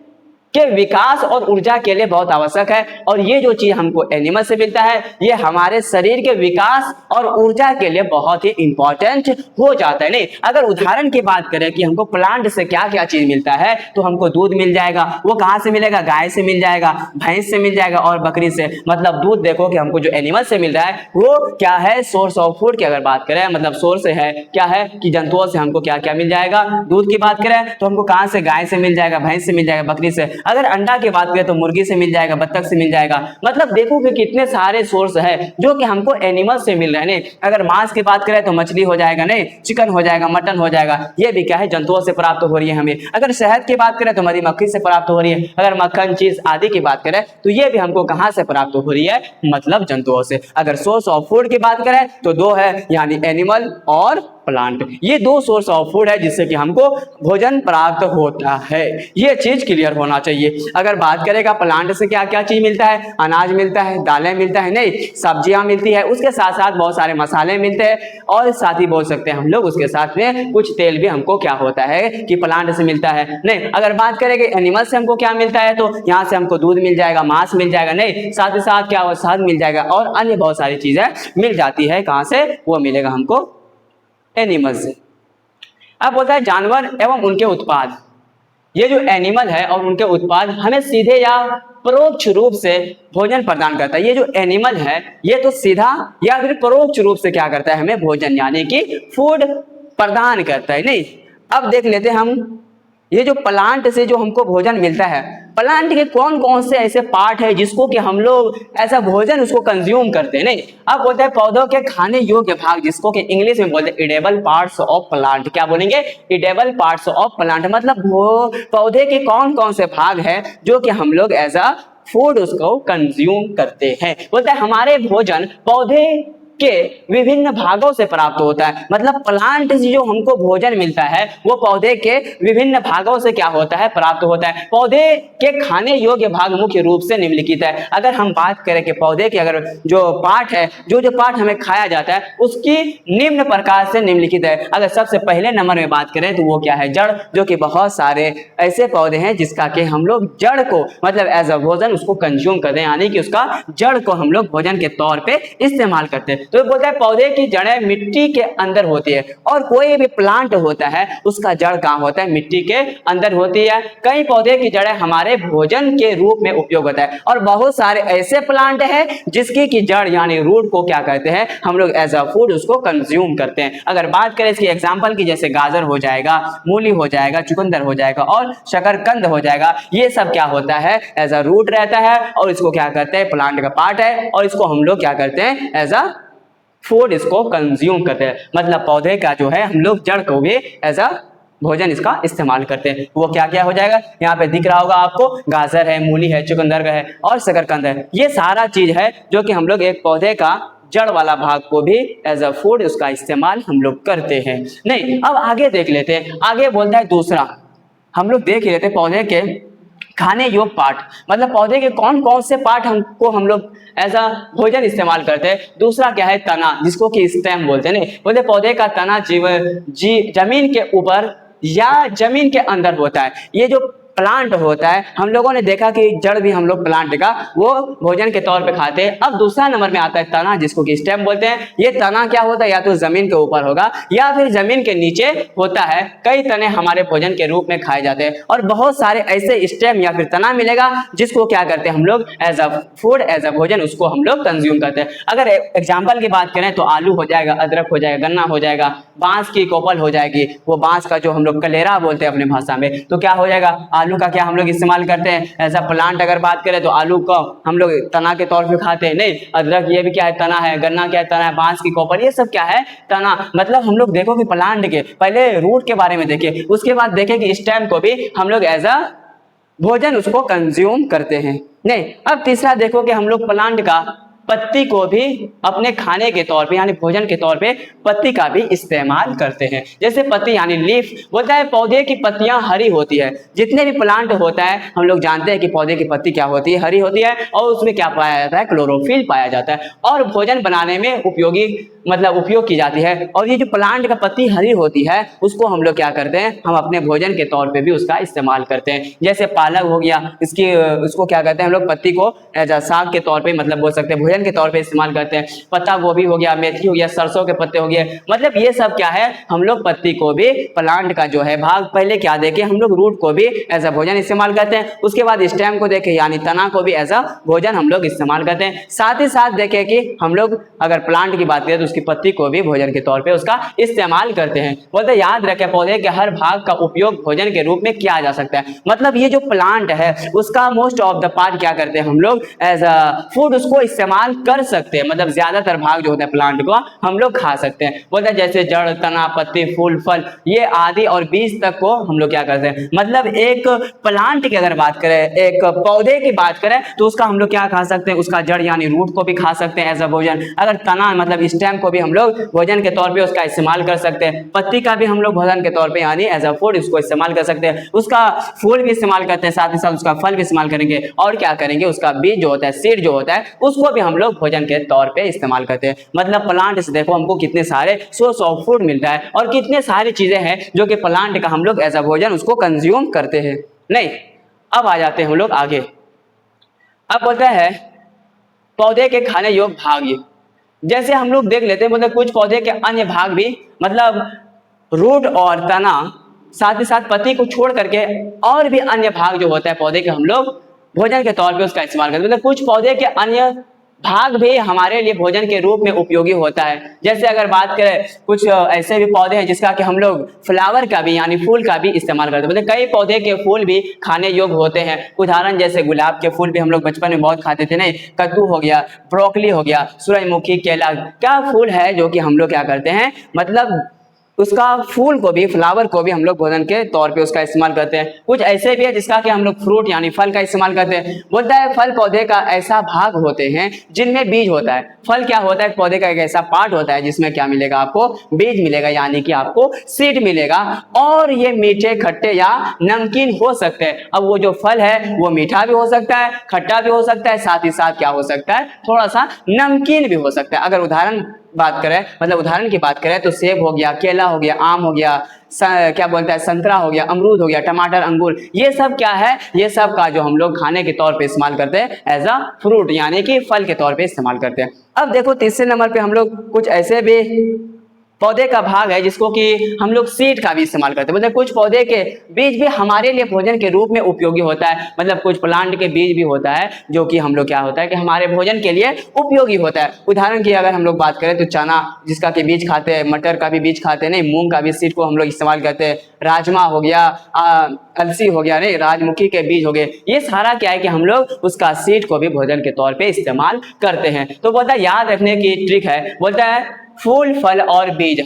के विकास और ऊर्जा के लिए बहुत आवश्यक है। और ये जो चीज हमको एनिमल से मिलता है ये हमारे शरीर के विकास और ऊर्जा के लिए बहुत ही इंपॉर्टेंट हो जाता है। नहीं, अगर उदाहरण की बात करें कि हमको प्लांट से क्या क्या चीज मिलता है तो हमको दूध मिल जाएगा। वो कहाँ से मिलेगा? गाय से मिल जाएगा, भैंस से मिल जाएगा और बकरी से। मतलब दूध देखो कि हमको जो एनिमल से मिल रहा है वो क्या है? सोर्स ऑफ फूड की अगर बात करें, मतलब सोर्स है क्या है कि जंतुओं से हमको क्या क्या मिल जाएगा। दूध की बात करें तो हमको कहाँ से? गाय से मिल जाएगा, भैंस से मिल जाएगा, बकरी से। अगर अंडा की बात करें तो मुर्गी से मिल जाएगा, बत्तख से मिल जाएगा। मतलब देखो कि कितने सारे सोर्स है जो कि हमको एनिमल से मिल रहे हैं। अगर मांस की बात करें तो मछली हो जाएगा, नहीं चिकन हो जाएगा, मटन हो जाएगा। ये भी क्या है? जंतुओं से प्राप्त हो रही है हमें। अगर शहद की बात करें तो मधुमक्खी से प्राप्त हो रही है। अगर मक्खन, चीज आदि की बात करें तो ये भी हमको कहां से प्राप्त हो रही है? मतलब जंतुओं से। अगर सोर्स ऑफ फूड की बात करें तो दो है, यानी एनिमल और प्लांट। ये दो सोर्स ऑफ फूड है जिससे कि हमको भोजन प्राप्त होता है। ये चीज क्लियर होना चाहिए। अगर बात करेगा प्लांट से क्या क्या चीज मिलता है? अनाज मिलता है, दालें मिलता है, नहीं सब्जियां मिलती है, उसके साथ साथ बहुत सारे मसाले मिलते हैं और साथ ही बोल सकते हैं हम लोग उसके साथ में कुछ तेल भी हमको क्या होता है कि प्लांट से मिलता है। नहीं, अगर बात करेंगे एनिमल से हमको क्या मिलता है तो यहाँ से हमको दूध मिल जाएगा, मांस मिल जाएगा, नहीं साथ ही साथ क्या हो? शहद मिल जाएगा और अन्य बहुत सारी चीजें मिल जाती है। कहाँ से? वो मिलेगा हमको एनिमल से। अब बोलता है जानवर एवं उनके उत्पाद। ये जो एनिमल है और उनके उत्पाद हमें सीधे या परोक्ष रूप से भोजन प्रदान करता है। ये जो एनिमल है ये तो सीधा या फिर परोक्ष रूप से क्या करता है? हमें भोजन यानी कि फूड प्रदान करता है। नहीं, अब देख लेते हैं हम ये जो प्लांट से जो हमको भोजन मिलता है, प्लांट के कौन कौन से ऐसे पार्ट है जिसको कि हम लोग ऐसा भोजन उसको कंज्यूम करते हैं। नहीं, अब बोलते हैं पौधों के खाने योग्य भाग जिसको कि इंग्लिश में बोलते हैं इडेबल पार्ट्स ऑफ प्लांट। क्या बोलेंगे? Edible parts of plant. मतलब वो पौधे के कौन कौन से भाग है जो कि हम लोग एज अ फूड उसको कंज्यूम करते हैं। बोलते हैं हमारे भोजन पौधे के विभिन्न भागों से प्राप्त होता है। मतलब प्लांट से जो हमको भोजन मिलता है वो पौधे के विभिन्न भागों से क्या होता है? प्राप्त होता है। पौधे के खाने योग्य भाग मुख्य रूप से निम्नलिखित है। अगर हम बात करें कि पौधे के अगर जो पार्ट है, जो पार्ट हमें खाया जाता है उसकी निम्न प्रकार से निम्नलिखित है। अगर सबसे पहले नंबर में बात करें तो वो क्या है? जड़, जो कि बहुत सारे ऐसे पौधे हैं जिसका कि हम लोग जड़ को मतलब एज अ भोजन उसको कंज्यूम करते हैं, यानी कि उसका जड़ को हम लोग भोजन के तौर पे इस्तेमाल करते हैं। तो बोलता है पौधे की जड़ें मिट्टी के अंदर होती है और कोई भी प्लांट होता है उसका जड़ कहाँ होता है? मिट्टी के अंदर होती है। कई पौधे की जड़ें हमारे भोजन के रूप में उपयोग होता है और बहुत सारे ऐसे प्लांट हैं जिसकी की जड़ यानी रूट को क्या कहते हैं? हम लोग एज अ फूड उसको कंज्यूम करते हैं। अगर बात करें इसकी एग्जाम्पल की, जैसे गाजर हो जाएगा, मूली हो जाएगा, चुकंदर हो जाएगा और शकरकंद हो जाएगा, ये सब क्या होता है? एज अ रूट रहता है और इसको क्या करते हैं? प्लांट का पार्ट है और इसको हम लोग क्या करते हैं? एज अ फूड इसको कंज्यूम करते हैं। मतलब पौधे का जो है हम लोग जड़ को भी एज अ भोजन इसका इस्तेमाल करते हैं। वो क्या क्या हो जाएगा? यहाँ पे दिख रहा होगा आपको, गाजर है, मूली है, चुकंदर है और शकरकंद है। ये सारा चीज है जो कि हम लोग एक पौधे का जड़ वाला भाग को भी एज अ फूड उसका इस्तेमाल हम लोग करते हैं। नहीं, अब आगे देख लेते हैं। आगे बोलता है दूसरा, हम लोग देख लेते हैं पौधे के खाने योग्य पार्ट। मतलब पौधे के कौन कौन से पार्ट हमको हम लोग ऐसा भोजन इस्तेमाल करते हैं। दूसरा क्या है? तना, जिसको कि स्टेम बोलते हैं। नहीं, बोलते पौधे का तना जमीन के ऊपर या जमीन के अंदर होता है। ये जो प्लांट होता है हम लोगों ने देखा कि जड़ भी हम लोग प्लांट का वो भोजन के तौर पे खाते हैं। अब दूसरा नंबर में आता है तना, जिसको कि स्टेम बोलते हैं। ये तना क्या होता है? या तो जमीन के ऊपर होगा या फिर जमीन के नीचे होता है। कई तने हमारे भोजन के रूप में खाए जाते हैं और बहुत सारे ऐसे स्टेम या फिर तना मिलेगा जिसको क्या करते हैं हम लोग as a food, as a भोजन उसको हम लोग कंज्यूम करते हैं। अगर एग्जाम्पल की बात करें तो आलू हो जाएगा, अदरक हो जाएगा, गन्ना हो जाएगा, बांस की कोपल हो जाएगी, वो बांस का जो हम लोग कलेरा बोलते हैं अपने भाषा में, तो क्या हो जाएगा? आलू का क्या हम लोग इस्तेमाल करते हैं ऐसा प्लांट। अगर बात करें तो आलू को हम लोग तना के तौर पे खाते हैं। नहीं, अदरक ये भी क्या है? तना है। गन्ना क्या है? तना है। बांस की कोपल ये सब क्या है? तना। मतलब हम लोग देखो कि प्लांट के पहले रूट के बारे में देखे, उसके बाद देखे कि स्टेम को भी हम लोग एज अ भोजन उसको कंज्यूम करते हैं। नहीं, अब तीसरा देखो कि हम लोग प्लांट का पत्ती को भी अपने खाने के तौर पे यानी भोजन के तौर पे पत्ती का भी इस्तेमाल करते हैं। जैसे पत्ती यानी लीफ बोलता है पौधे की पत्तियां हरी होती है। जितने भी प्लांट होता है हम लोग जानते हैं कि पौधे की पत्ती क्या होती है, हरी होती है और उसमें क्या पाया जाता है, क्लोरोफिल पाया जाता है और भोजन बनाने में उपयोग की जाती है। और ये जो प्लांट का पत्ती हरी होती है उसको हम लोग क्या करते हैं, हम अपने भोजन के तौर पे भी उसका इस्तेमाल करते हैं। जैसे पालक हो गया, उसको क्या करते हैं हम लोग पत्ती को एज अ साग के तौर पे बोल सकते हैं भोजन के तौर पे इस्तेमाल करते हैं। पत्ता गोभी हो गया, मेथी हो गया, सरसों के पत्ते हो गए, मतलब ये सब क्या है, हम लोग पत्ती को भी प्लांट का जो है भाग पहले क्या देखे, हम लोग रूट को भी एज अ भोजन इस्तेमाल करते हैं। उसके बाद स्टेम को देखे यानी तना को भी एज अ भोजन हम लोग इस्तेमाल करते हैं। साथ ही साथ देखे कि हम लोग अगर प्लांट की बात करें तो उसकी पत्ती को भी भोजन के तौर पे उसका इस्तेमाल करते हैं। बोलते याद रखें पौधे के हर भाग का उपयोग भोजन के रूप में किया जा सकता है। मतलब ये जो प्लांट है उसका मोस्ट ऑफ द पार्ट क्या करते हैं हम लोग एज अ फूड उसको इस्तेमाल कर सकते हैं। मतलब ज्यादातर भाग जो होता है प्लांट को हम लोग खा सकते हैं। बोलते हैं जैसे जड़, तना, पत्ती, फूल, फल ये आदि और बीज तक को हम लोग क्या करते हैं। मतलब एक प्लांट की अगर बात करें, एक पौधे की बात करें तो उसका हम लोग क्या खा सकते हैं, उसका जड़ यानी रूट को भी खा सकते हैं एज अ भोजन। अगर तना मतलब स्टेम को भी हम लोग भोजन के तौर पे उसका इस्तेमाल कर सकते हैं। पत्ती का भी हम लोग भोजन के तौर पे यानी एज अ फूड उसको इस्तेमाल कर सकते हैं। उसका फूल भी इस्तेमाल करते हैं, साथ ही साथ उसका फल भी इस्तेमाल करेंगे और क्या करेंगे, उसका बीज जो होता है, सीड जो होता है, उसको भी हम लोग भोजन के तौर पे इस्तेमाल करते हैं। मतलब प्लांट से देखो हमको कितने सारे सोर्स ऑफ फूड मिलता है और कितने सारी चीजें हैं जो कि प्लांट का हम लोग एज अ भोजन उसको कंज्यूम करते हैं। नहीं, अब आ जाते हैं हम लोग आगे। अब बोलता है पौधे के खाने योग्य भाग। जैसे हम लोग देख लेते हैं मतलब कुछ पौधे के अन्य भाग भी, मतलब रूट और तना, साथ ही साथ पत्ती को छोड़ करके और भी अन्य भाग जो होता है पौधे के हम लोग भोजन के तौर पे उसका इस्तेमाल करते हैं। मतलब कुछ पौधे के अन्य भाग भी हमारे लिए भोजन के रूप में उपयोगी होता है। जैसे अगर बात करें कुछ ऐसे भी पौधे हैं जिसका कि हम लोग फ्लावर का भी यानी फूल का भी इस्तेमाल करते हैं। मतलब कई पौधे के फूल भी खाने योग्य होते हैं। उदाहरण जैसे गुलाब के फूल भी हम लोग बचपन में बहुत खाते थे, नहीं, कद्दू हो गया, ब्रोकली हो गया, सूरजमुखी, केला, क्या फूल है जो कि हम लोग क्या करते हैं, मतलब उसका फूल को भी, फ्लावर को भी हम लोग भोजन के तौर पे उसका इस्तेमाल करते हैं। कुछ ऐसे भी है जिसका कि हम लोग फ्रूट यानी फल का इस्तेमाल करते हैं। बोलता है फल पौधे का ऐसा भाग होते हैं जिनमें बीज होता है। फल क्या होता है, पौधे का एक ऐसा पार्ट होता है जिसमें क्या मिलेगा, आपको बीज मिलेगा यानी कि आपको सीड मिलेगा और ये मीठे, खट्टे या नमकीन हो सकते हैं। अब वो जो फल है वो मीठा भी हो सकता है, खट्टा भी हो सकता है, साथ ही साथ क्या हो सकता है, थोड़ा सा नमकीन भी हो सकता है। अगर उदाहरण की बात करें तो सेब हो गया, केला हो गया, आम हो गया, क्या बोलता है, संतरा हो गया, अमरूद हो गया, टमाटर, अंगूर, ये सब क्या है, ये सब का जो हम लोग खाने के तौर पे इस्तेमाल करते हैं एज अ फ्रूट यानी कि फल के तौर पे इस्तेमाल करते हैं। अब देखो तीसरे नंबर पे हम लोग कुछ ऐसे भी पौधे का भाग है जिसको कि हम लोग सीड का भी इस्तेमाल करते हैं। मतलब कुछ पौधे के बीज भी हमारे लिए भोजन के रूप में उपयोगी होता है। मतलब कुछ प्लांट के बीज भी होता है जो कि हम लोग क्या होता है कि हमारे भोजन के लिए उपयोगी होता है। उदाहरण की अगर हम लोग बात करें तो चना जिसका कि बीज खाते हैं, मटर का भी बीज खाते हैं, नहीं, मूंग का भी सीड को हम लोग इस्तेमाल करते हैं, राजमा हो गया, अलसी हो गया, नहीं, राजमुखी के बीज हो गए, ये सारा क्या है कि हम लोग उसका सीड को भी भोजन के तौर पे इस्तेमाल करते हैं। तो बोलता है याद रखने की ट्रिक है, बोलता है फूल, फल और बीज,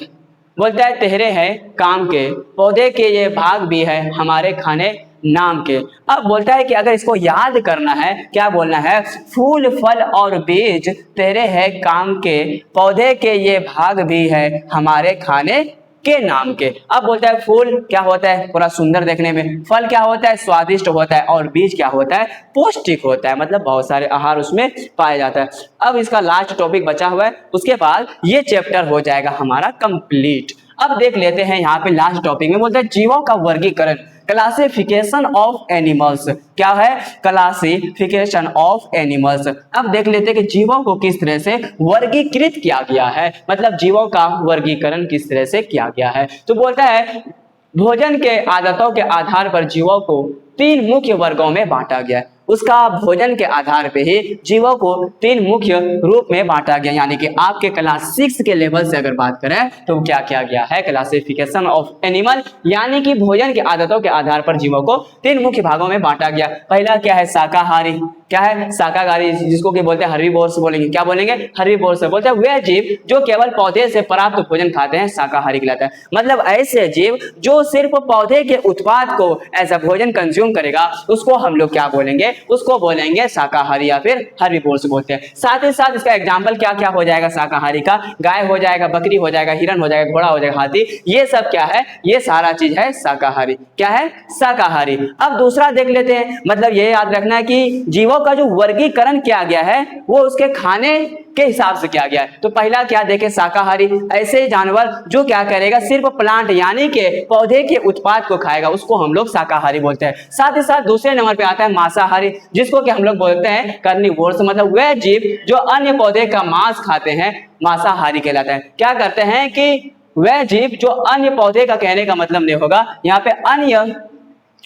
बोलता है तेरे हैं काम के, पौधे के ये भाग भी है हमारे खाने नाम के। अब बोलता है कि अगर इसको याद करना है, क्या बोलना है, फूल, फल और बीज तेरे हैं काम के, पौधे के ये भाग भी है हमारे खाने के नाम के। अब बोलता है फूल क्या होता है, पूरा सुंदर देखने में, फल क्या होता है, स्वादिष्ट होता है, और बीज क्या होता है, पौष्टिक होता है, मतलब बहुत सारे आहार उसमें पाया जाता है। अब इसका लास्ट टॉपिक बचा हुआ है, उसके बाद ये चैप्टर हो जाएगा हमारा कंप्लीट। अब देख लेते हैं यहाँ पे लास्ट टॉपिक में बोलता है जीवों का वर्गीकरण, क्लासिफिकेशन ऑफ एनिमल्स। क्या है, क्लासिफिकेशन ऑफ एनिमल्स। अब देख लेते हैं कि जीवों को किस तरह से वर्गीकृत किया गया है, मतलब जीवों का वर्गीकरण किस तरह से किया गया है। तो बोलता है भोजन के आदतों के आधार पर जीवों को 3 मुख्य वर्गों में बांटा गया है। उसका भोजन के आधार पे ही जीवों को 3 मुख्य रूप में बांटा गया, यानी कि आपके क्लास 6 के लेवल से अगर बात करें तो क्या किया गया है, क्लासिफिकेशन ऑफ एनिमल, यानी कि भोजन की आदतों के आधार पर जीवों को 3 मुख्य भागों में बांटा गया। पहला क्या है, शाकाहारी, क्या है, शाकाहारी, जिसको कि बोलते हैं हर्बीवोर्स बोलेंगे। क्या बोलेंगे, हर्बीवोर्स बोलते हैं वे जीव जो केवल पौधे से प्राप्त भोजन खाते हैं, शाकाहारी कहलाता है। मतलब ऐसे जीव जो सिर्फ पौधे के उत्पाद को एज अ भोजन कंज्यूम करेगा, उसको हम लोग क्या बोलेंगे, उसको बोलेंगे शाकाहारी या फिर हर्बीवोर्स बोलते हैं। साथ ही साथ इसका एग्जाम्पल क्या क्या हो जाएगा शाकाहारी का, गाय हो जाएगा, बकरी हो जाएगा, हिरन हो जाएगा, घोड़ा हो जाएगा, हाथी, ये सब क्या है, ये सारा चीज है शाकाहारी। क्या है, शाकाहारी। अब दूसरा देख लेते हैं, मतलब ये याद रखना है कि जीवों का जो वर्गीकरण किया गया है वो उसके खाने के हिसाब से किया गया है। तो पहला क्या देखे, शाकाहारी, ऐसे जानवर जो क्या करेगा, सिर्फ प्लांट यानी कि पौधे के उत्पाद को खाएगा, उसको हम लोग शाकाहारी बोलते हैं। साथ ही साथ दूसरे नंबर पे आता है मांसाहारी, जिसको कि हम लोग बोलते हैं कार्निवोर्स, मतलब वह जीव जो अन्य पौधे का मांस खाते हैं, मांसाहारी कहलाता है। क्या करते हैं कि वह जीव जो अन्य पौधे का, कहने का मतलब नहीं होगा यहाँ पे, अन्य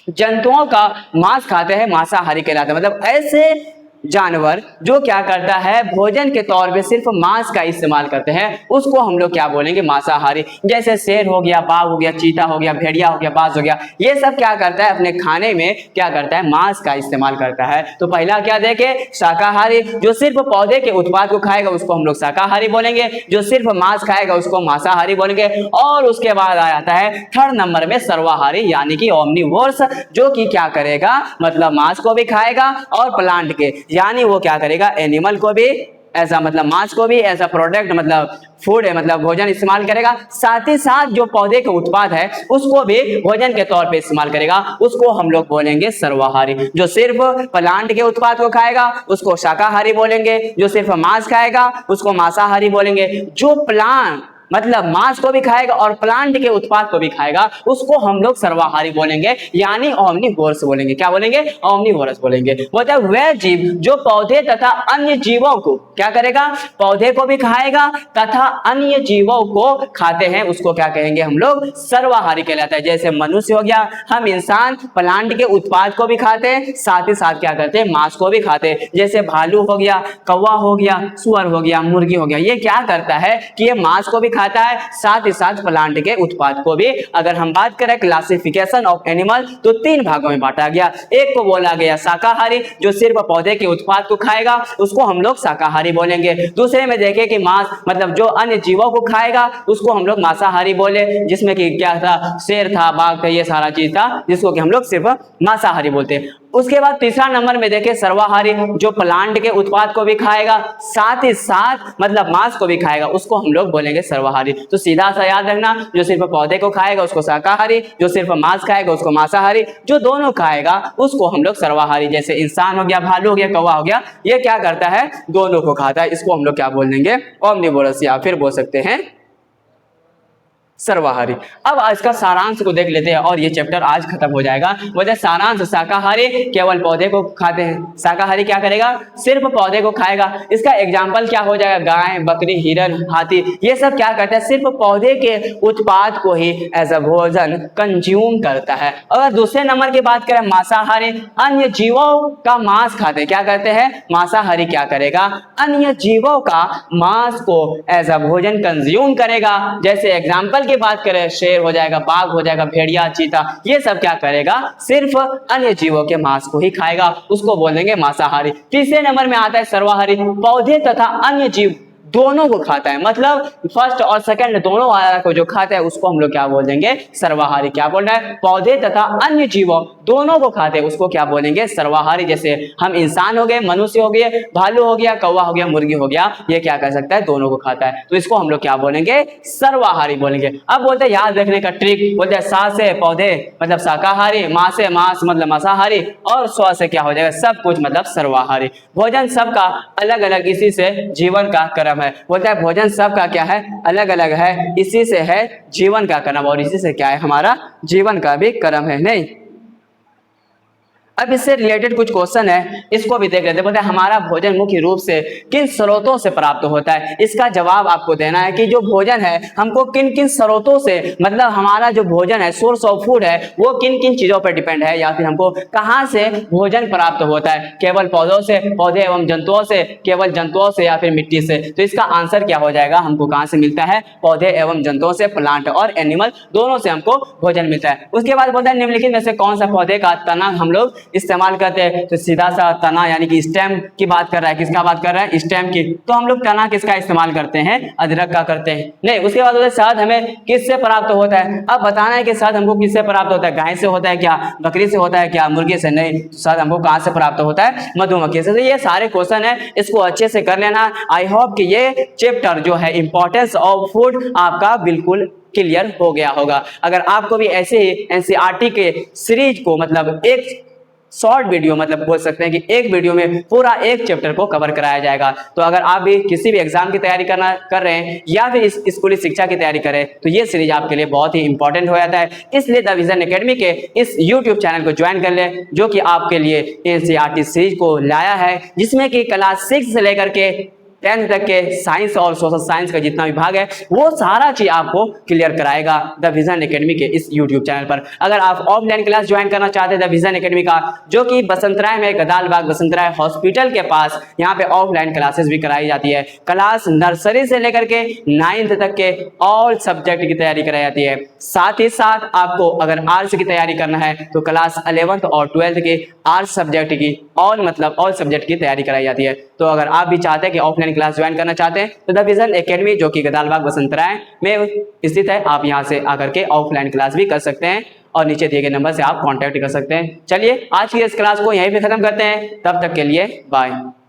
जंतुओं का मांस खाते हैं, मांसाहारी कहलाते हैं। मतलब ऐसे जानवर जो क्या करता है, भोजन के तौर पे सिर्फ मांस का इस्तेमाल करते हैं, उसको हम लोग क्या बोलेंगे, मांसाहारी। जैसे शेर हो गया, बाघ हो गया, चीता हो गया, भेड़िया हो गया, बाज हो गया, ये सब क्या करता है, अपने खाने में क्या करता है, मांस का इस्तेमाल करता है। तो पहला क्या देखे, शाकाहारी, जो सिर्फ पौधे के उत्पाद को खाएगा उसको हम लोग शाकाहारी बोलेंगे, जो सिर्फ मांस खाएगा उसको मांसाहारी बोलेंगे। और उसके बाद आ जाता है थर्ड नंबर में सर्वाहारी, यानी कि ओमनिवोर्स, जो कि क्या करेगा, मतलब मांस को भी खाएगा और प्लांट के, यानी वो क्या करेगा, एनिमल को भी ऐसा, मतलब मांस को भी ऐसा प्रोडक्ट, मतलब फूड है, मतलब भोजन इस्तेमाल करेगा। साथ ही साथ जो पौधे का उत्पाद है उसको भी भोजन के तौर पे इस्तेमाल करेगा, उसको हम लोग बोलेंगे सर्वाहारी। जो सिर्फ प्लांट के उत्पाद को खाएगा उसको शाकाहारी बोलेंगे, जो सिर्फ मांस खाएगा उसको मांसाहारी बोलेंगे। जो प्लांट मतलब मांस को भी खाएगा और प्लांट के उत्पाद को भी खाएगा उसको हम लोग सर्वाहारी बोलेंगे, यानी ओमनिवोरस बोलेंगे। क्या बोलेंगे, ओमनिवोरस बोलेंगे। मतलब वह जीव जो पौधे तथा अन्य जीवों को क्या करेगा, पौधे को भी खाएगा तथा अन्य जीवों को खाते हैं, उसको क्या कहेंगे, हम लोग सर्वाहारी कहलाता है। जैसे मनुष्य हो गया, हम इंसान प्लांट के उत्पाद को भी खाते हैं, साथ ही साथ क्या करते हैं, मांस को भी खाते हैं। जैसे भालू हो गया, कौवा हो गया, सुअर हो गया, मुर्गी हो गया, ये क्या करता है कि ये मांस को भी खाता है, साथ ही साथ प्लांट के उत्पाद को भी। अगर हम बात करें क्लासिफिकेशन ऑफ एनिमल, तो 3 भागों में बांटा गया। एक को बोला गया शाकाहारी, जो सिर्फ पौधे के उत्पाद को खाएगा, उसको हम लोग शाकाहारी बोलेंगे। दूसरे में देखें कि मांस, मतलब जो अन्य जीवों को खाएगा उसको हम लोग मांसाहारी बोले, जिसमें कि क्या था, शेर था, बाघ था, ये सारा चीज था, जिसको कि हम लोग सिर्फ मांसाहारी बोलते हैं। उसके बाद तीसरा नंबर में देखें सर्वाहारी, जो प्लांट के उत्पाद को भी खाएगा, साथ ही साथ मतलब मांस को भी खाएगा, उसको हम लोग बोलेंगे सर्वाहारी। तो सीधा सा याद रखना, जो सिर्फ पौधे को खाएगा उसको शाकाहारी, जो सिर्फ मांस खाएगा उसको मांसाहारी, जो दोनों खाएगा उसको हम लोग सर्वाहारी। जैसे इंसान हो गया, भालू हो गया, कौवा हो गया, ये क्या करता है, दोनों को खाता है, इसको हम लोग क्या बोल देंगे, ओमनिवोरस, या फिर बोल सकते हैं सर्वाहारी। अब आज का सारांश को देख लेते हैं और ये चैप्टर आज खत्म हो जाएगा। बोलते सारांश, शाकाहारी केवल पौधे को खाते हैं, शाकाहारी क्या करेगा, सिर्फ पौधे को खाएगा। इसका एग्जाम्पल क्या हो जाएगा, गाय, बकरी, हिरन, हाथी, ये सब क्या करता है, सिर्फ पौधे के उत्पाद को ही एज अ भोजन कंज्यूम करता है। अगर दूसरे नंबर की बात करें मांसाहारी, अन्य जीवों का मांस खाते, क्या करते हैं, मांसाहारी क्या करेगा, अन्य जीवों का मांस को एज अ भोजन कंज्यूम करेगा। जैसे एग्जाम्पल की बात करें, शेर हो जाएगा, बाघ हो जाएगा, भेड़िया, चीता, ये सब क्या करेगा, सिर्फ अन्य जीवों के मांस को ही खाएगा, उसको बोलेंगे मांसाहारी। तीसरे नंबर में आता है सर्वाहारी, पौधे तथा अन्य जीव दोनों को खाता है, मतलब फर्स्ट और सेकंड दोनों वाला को जो खाता है उसको हम लोग क्या बोल देंगे, सर्वाहारी। क्या बोल रहा है, पौधे तथा अन्य जीवों दोनों को खाते हैं, उसको क्या बोलेंगे, सर्वाहारी। जैसे हम इंसान हो गए, मनुष्य हो गए, भालू हो गया, कौवा हो गया, मुर्गी हो गया, ये क्या कर सकता है, दोनों को खाता है, तो इसको हम लोग क्या बोलेंगे, सर्वाहारी बोलेंगे। अब बोलते हैं याद रखने का ट्रिक, बोलते हैं सा से पौधे मतलब शाकाहारी, मां से मांस मतलब मांसाहारी, और स्व से क्या हो जाएगा, सब कुछ मतलब सर्वाहारी। भोजन सबका अलग अलग, इसी से जीवन का क्रम है। बोलता है भोजन सबका क्या है, अलग अलग है, इसी से है जीवन का क्रम, और इसी से क्या है, हमारा जीवन का भी क्रम है। नहीं, अब इससे रिलेटेड कुछ क्वेश्चन है, इसको भी देख लेते हैं। बोलते हैं हमारा भोजन मुख्य रूप से किन स्रोतों से प्राप्त होता है। इसका जवाब आपको देना है कि जो भोजन है हमको किन किन स्रोतों से, मतलब हमारा जो भोजन है, सोर्स ऑफ फूड है, वो किन किन चीजों पर डिपेंड है, या फिर हमको कहाँ से भोजन प्राप्त होता है, केवल पौधों से, पौधे एवं जंतुओं से, केवल जंतुओं से, या फिर मिट्टी से। तो इसका आंसर क्या हो जाएगा, हमको कहाँ से मिलता है, पौधे एवं जंतुओं से, प्लांट और एनिमल दोनों से हमको भोजन मिलता है। उसके बाद बोलता है निम्नलिखित में से कौन सा पौधे का तना हम लोग इस्तेमाल करते हैं तो सीधा सा तना यानी कि स्टेम की बात कर रहा है। किसका बात कर रहा है? स्टेम की। तो हम लोग तना किसका इस्तेमाल करते हैं? अदरक का करते हैं। नहीं, उसके बाद शहद हमें किससे प्राप्त होता है? अब बताना है कि शहद हमको किससे प्राप्त होता है? गाय से होता है क्या? बकरी से होता है क्या? मुर्गी से? नहीं, शहद हमको कहां से प्राप्त होता है? मधुमक्खी से। तो ये सारे क्वेश्चन है, इसको अच्छे से कर लेना। आई होप कि ये चैप्टर जो है इंपॉर्टेंस ऑफ फूड आपका बिल्कुल क्लियर हो गया होगा। अगर आपको भी ऐसे ही एनसीईआरटी के सीरीज को मतलब एक शॉर्ट वीडियो मतलब बोल सकते हैं कि एक वीडियो में पूरा एक चैप्टर को कवर कराया जाएगा। तो अगर आप भी किसी भी एग्जाम की तैयारी कर रहे हैं या फिर इस स्कूली शिक्षा की तैयारी करें तो ये सीरीज आपके लिए बहुत ही इंपॉर्टेंट हो जाता है। इसलिए द विजन एकेडमी के इस यूट्यूब चैनल को ज्वाइन कर लें, जो कि आपके लिए एनसीईआरटी सीरीज को लाया है, जिसमें कि क्लास 6 से लेकर के 10th तक के साइंस और सोशल साइंस का जितना विभाग है वो सारा चीज आपको क्लियर कराएगा द विजन एकेडमी के इस यूट्यूब चैनल पर। अगर आप ऑफलाइन क्लास ज्वाइन करना चाहते हैं द विजन एकेडमी का, जो कि बसंतराय में गदालबाग बसंतराय हॉस्पिटल के पास, यहाँ पे ऑफलाइन क्लासेस भी कराई जाती है। क्लास नर्सरी से लेकर के 9th तक के ऑल सब्जेक्ट की तैयारी कराई जाती है। साथ ही साथ आपको अगर आर्ट्स की तैयारी करना है तो क्लास 11th और 12th के आर्ट्स सब्जेक्ट की ऑल सब्जेक्ट की तैयारी कराई जाती है। तो अगर आप भी चाहते हैं कि ऑफलाइन क्लास ज्वाइन करना चाहते हैं तो द विजन एकेडमी, जो कि गदालबाग बसंतराय में स्थित है, आप यहां से आकर के ऑफलाइन क्लास भी कर सकते हैं और नीचे दिए गए नंबर से आप कांटेक्ट कर सकते हैं। चलिए आज की इस क्लास को यहीं पे खत्म करते हैं, तब तक के लिए बाय।